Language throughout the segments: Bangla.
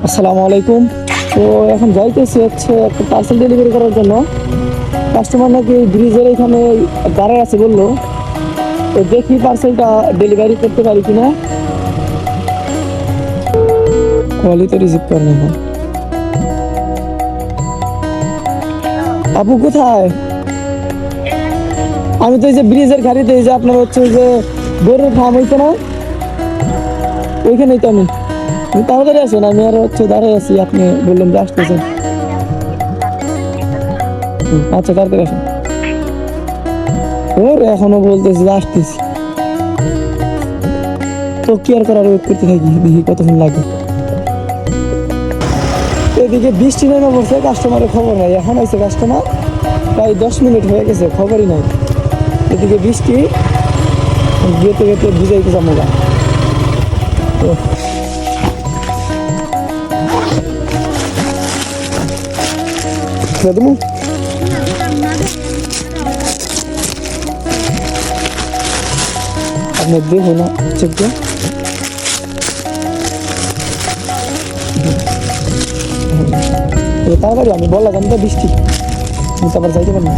আসসালামু আলাইকুম। তো এখন যাইতেছি হচ্ছে একটা পার্সেল ডেলিভারি করার জন্য। কাস্টমার নাকি ব্রিজের এখানে দাঁড়ায় আছে বললো, তো দেখি পার্সেলটা ডেলিভারি করতে পারি কিনা। কলই তো রিসিভ করে না। আপু কোথায়? আমি তো এই যে ব্রিজের গাড়িতে, এই যে আপনার হচ্ছে যে গরুর ফার্ম হইতো না, ওইখানেই তো আমি। তাড়াতাড়ি আসেন, আমি আর হচ্ছে দাঁড়ায় আছি, আপনি বললেন যে আসতেছেন। আচ্ছা তাড়াতাড়ি আসেন। ওর এখনো বলতেছি যে আসতেছি, তো কি আর করার, ওয়েট করতে থাকি, দেখি কতক্ষণ লাগে। এদিকে বৃষ্টি নেমে পড়ছে, কাস্টমারের খবর নাই। এখন আছে কাস্টমার, প্রায় 10 মিনিট হয়ে গেছে, খবরই নাই। এদিকে বৃষ্টি, গেতে গেতে ভিজাইতেছে আমরা। তো তুমি আপনি দেখো না, চেক দিয়ে তাড়াতাড়ি, আমি বললাম তো বৃষ্টি, আমি তো আবার যাইতে পারি না।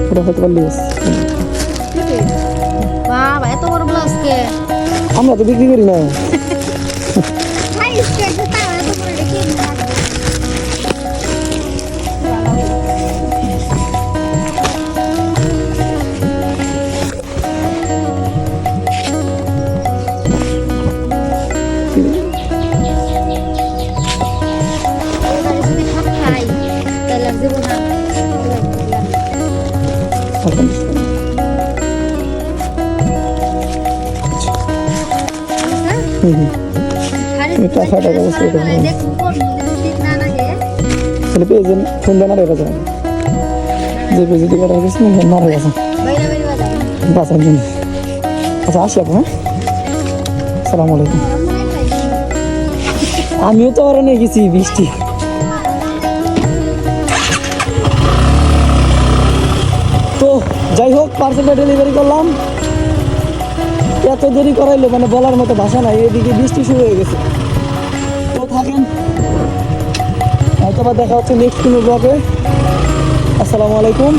ওটা হয়তো পারলে বাবা এত বড় ব্লাউজ কে? আমরা তো বিক্রি করি না। ভাই স্টেজ তো তাও এত বড় দেখি টাকাটা অবশ্যই তাহলে পেয়েছেন, ফোন দেওয়া রেখে যাবেন, যে পেয়ে যদি করা গেছে না রেখে গেছেন বাঁচার জন্য। আচ্ছা আসি আপু, হ্যাঁ, আসসালামু আলাইকুম। আমিও তো ওরা নিয়ে গেছি বৃষ্টি। তো যাই হোক, পার্সেলটা ডেলিভারি করলাম। এত দেরি করাইলো মানে বলার মতো ভাষা নাই, এদিকে বৃষ্টি শুরু হয়ে গেছে। তো থাকেন, হয়তো বা দেখা হচ্ছে নেক্সট কোনো ব্লগে। আসসালামু আলাইকুম।